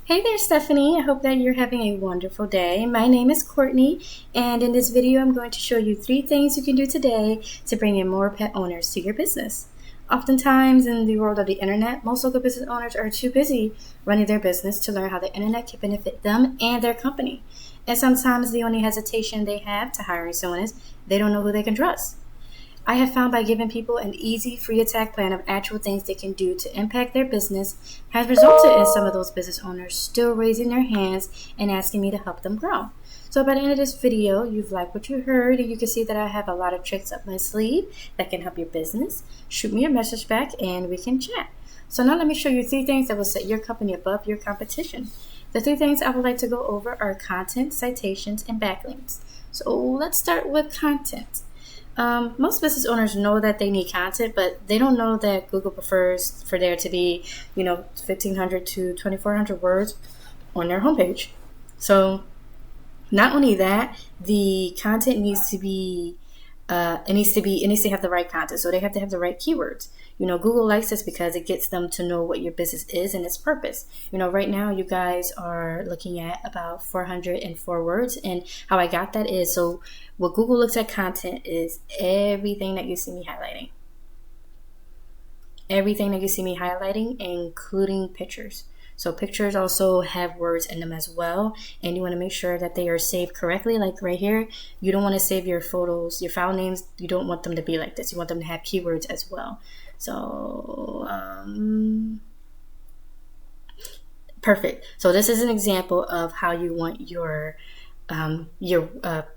Hey there, Stephanie. I hope that you're having a wonderful day. My name is Courtney, and in this video, I'm going to show you 3 things you can do today to bring in more pet owners to your business. Oftentimes, in the world of the internet, most local business owners are too busy running their business to learn how the internet can benefit them and their company. And sometimes the only hesitation they have to hiring someone is they don't know who they can trust. I have found by giving people an easy, free attack plan of actual things they can do to impact their business has resulted in some of those business owners still raising their hands and asking me to help them grow. So by the end of this video, you've liked what you heard, and you can see that I have a lot of tricks up my sleeve that can help your business. Shoot me a message back and we can chat. So now let me show you 3 things that will set your company above your competition. The 3 things I would like to go over are content, citations, and backlinks. So let's start with content. Most business owners know that they need content, but they don't know that Google prefers for there to be, 1,500 to 2,400 words on their homepage. So not only that, the content needs to be it needs to have the right content. So they have to have the right keywords. Google likes this because it gets them to know what your business is and its purpose. Right now you guys are looking at about 404 words, and how I got that is, so what Google looks at content is everything that you see me highlighting. Everything that you see me highlighting, including pictures. So pictures also have words in them as well, and you want to make sure that they are saved correctly. Like right here, you don't want to save your photos, your file names, you don't want them to be like this. You want them to have keywords as well. So perfect. So this is an example of how you want your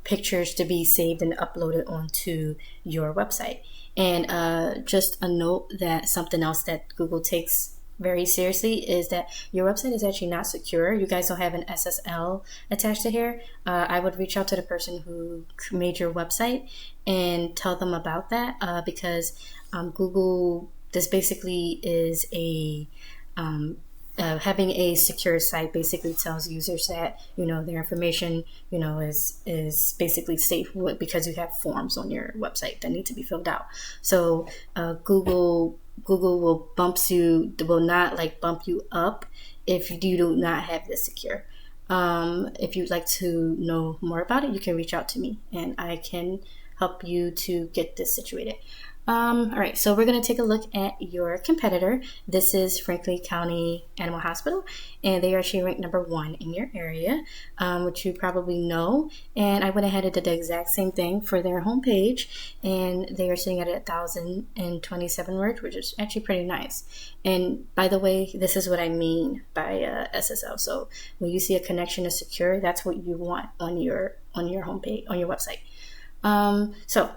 pictures to be saved and uploaded onto your website. And just a note that something else that Google takes very seriously is that your website is actually not secure. You guys don't have an SSL attached to here. I would reach out to the person who made your website and tell them about that because Google, this basically is having a secure site basically tells users that their information is basically safe because you have forms on your website that need to be filled out. So Google will not bump you up if you do not have this secure. If you'd like to know more about it, you can reach out to me and I can help you to get this situated. All right, so we're going to take a look at your competitor. This is Franklin County Animal Hospital, and they are actually ranked number 1 in your area, which you probably know. And I went ahead and did the exact same thing for their homepage, and they are sitting at 1,027 words, which is actually pretty nice. And by the way, this is what I mean by SSL. So when you see a connection is secure, that's what you want on your homepage, on your website. So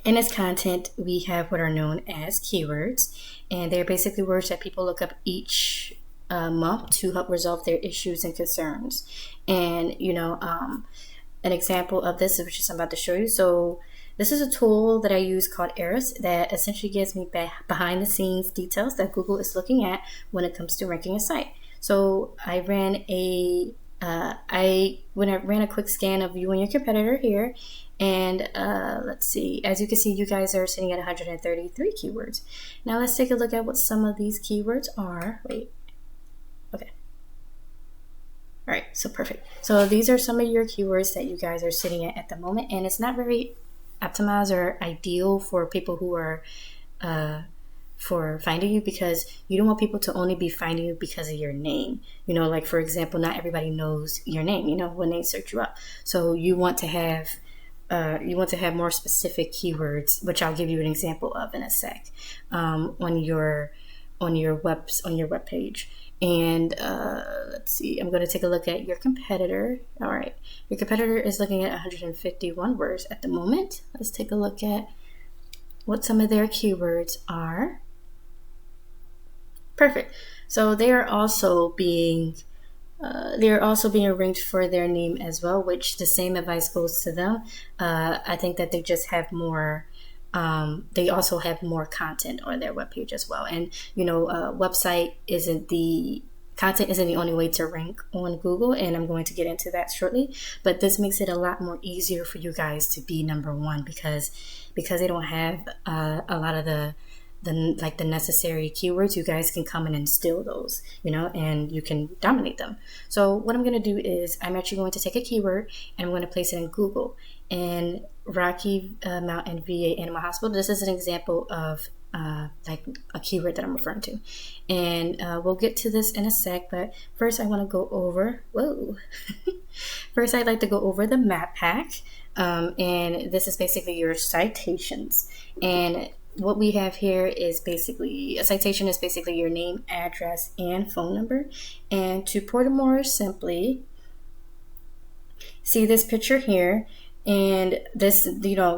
in this content, we have what are known as keywords, and they're basically words that people look up each month to help resolve their issues and concerns. And an example of this, which is I'm about to show you. So this is a tool that I use called Eris that essentially gives me behind the scenes details that Google is looking at when it comes to ranking a site. So I ran a quick scan of you and your competitor here, and let's see, as you can see, you guys are sitting at 133 keywords. Now let's take a look at what some of these keywords are. Okay. All right, so perfect. So these are some of your keywords that you guys are sitting at the moment, and it's not very optimized or ideal for people who are for finding you, because you don't want people to only be finding you because of your name. Like for example, not everybody knows your name, when they search you up. So you want to have more specific keywords, which I'll give you an example of in a sec, on your web page. And let's see, I'm going to take a look at your competitor. All right, your competitor is looking at 151 words at the moment. Let's take a look at what some of their keywords are. Perfect. So they are also being ranked for their name as well, which the same advice goes to them. I think that they just have more. They also have more content on their webpage as well. And content isn't the only way to rank on Google, and I'm going to get into that shortly. But this makes it a lot more easier for you guys to be number 1 because they don't have a lot of the the necessary keywords, you guys can come in and steal those, and you can dominate them. So what I'm going to do is I'm actually going to take a keyword and I'm going to place it in Google. And Rocky Mountain VA Animal Hospital, this is an example of like a keyword that I'm referring to. And we'll get to this in a sec, but first I want to go over, first I'd like to go over the map pack. And this is basically your citations. And what we have here is basically, a citation is basically your name, address, and phone number. And to put it more simply, see this picture here, and this,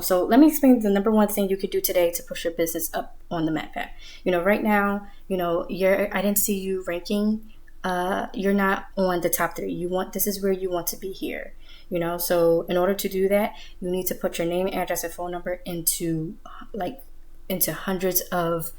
so let me explain the number one thing you could do today to push your business up on the map pack. Right now, I didn't see you ranking. You're not on the top 3. This is where you want to be here. So in order to do that, you need to put your name, address, and phone number into hundreds of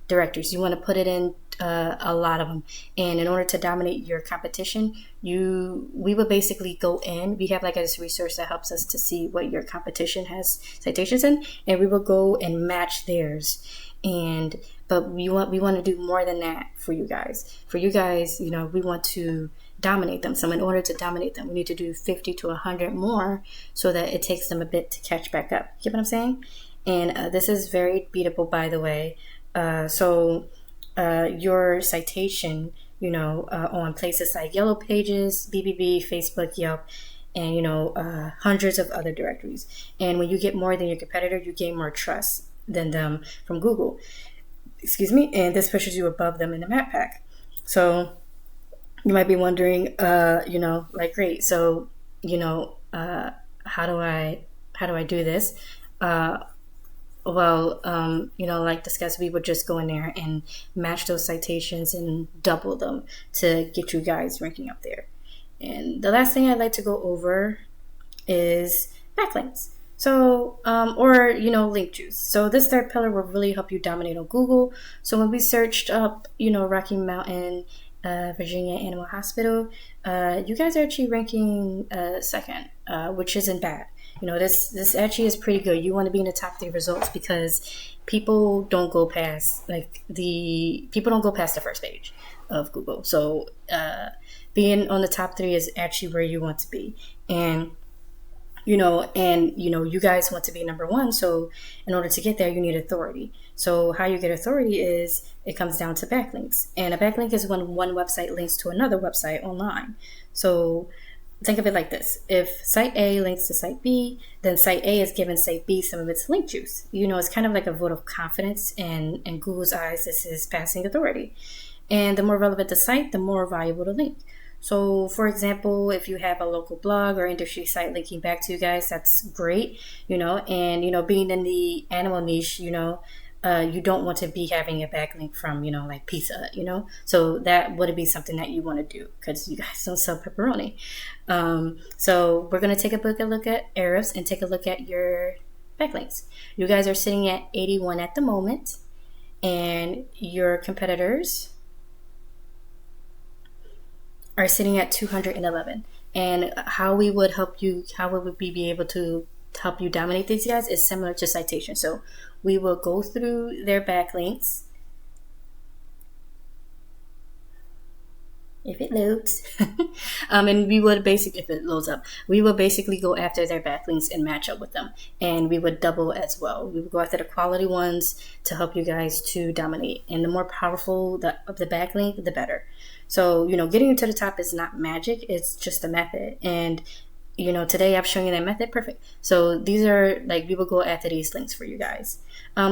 directories. You want to put it in a lot of them. And in order to dominate your competition, we would basically go in. We have like this resource that helps us to see what your competition has citations in, and we will go and match theirs. But we want to do more than that for you guys. For you guys, we want to dominate them. So in order to dominate them, we need to do 50 to 100 more so that it takes them a bit to catch back up. You get what I'm saying? And this is very beatable, by the way. So your citation, on places like Yellow Pages, BBB, Facebook, Yelp, and, hundreds of other directories. And when you get more than your competitor, you gain more trust than them from Google. And this pushes you above them in the map pack. So you might be wondering, great. So, how do I do this? Like discussed, we would just go in there and match those citations and double them to get you guys ranking up there. And the last thing I'd like to go over is backlinks. So, link juice. So this third pillar will really help you dominate on Google. So when we searched up, Rocky Mountain, Virginia Animal Hospital, you guys are actually ranking second, which isn't bad. This actually is pretty good. You want to be in the top 3 results because people don't go past the first page of Google. So being on the top 3 is actually where you want to be. And you guys want to be number 1. So in order to get there, you need authority. So how you get authority is it comes down to backlinks. And a backlink is when one website links to another website online. So think of it like this. If site A links to site B, then site A is giving site B some of its link juice. It's kind of like a vote of confidence, and in Google's eyes, this is passing authority. And the more relevant the site, the more valuable the link. So, for example, if you have a local blog or industry site linking back to you guys, that's great, and, being in the animal niche, you don't want to be having a backlink from, like pizza, so that wouldn't be something that you want to do because you guys don't sell pepperoni. So we're going to take a look at Arabs and take a look at your backlinks. You guys are sitting at 81 at the moment, and your competitors are sitting at 211. And how we would be able to help you dominate these guys is similar to citation. So we will go through their backlinks. If it loads. And we would basically, if it loads up, we will basically go after their backlinks and match up with them. And we would double as well. We would go after the quality ones to help you guys to dominate. And the more powerful the backlink, the better. So, getting you to the top is not magic. It's just a method. And, today I'm showing you that method. Perfect. So these are we will go after these links for you guys.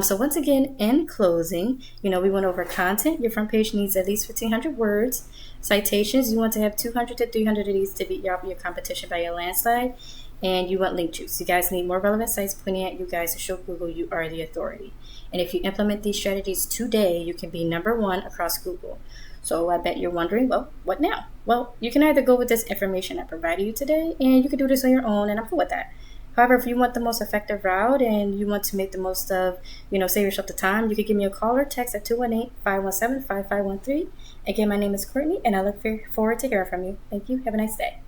So once again, in closing, we went over content. Your front page needs at least 1,500 words. Citations, you want to have 200 to 300 of these to beat your competition by a landslide. And you want link juice. You guys need more relevant sites pointing at you guys to show Google you are the authority. And if you implement these strategies today, you can be number 1 across Google. So I bet you're wondering, well, what now? Well, you can either go with this information I provided you today, and you can do this on your own, and I'm cool with that. However, if you want the most effective route and you want to make the most of, save yourself the time, you can give me a call or text at 218-517-5513. Again, my name is Courtney, and I look forward to hearing from you. Thank you. Have a nice day.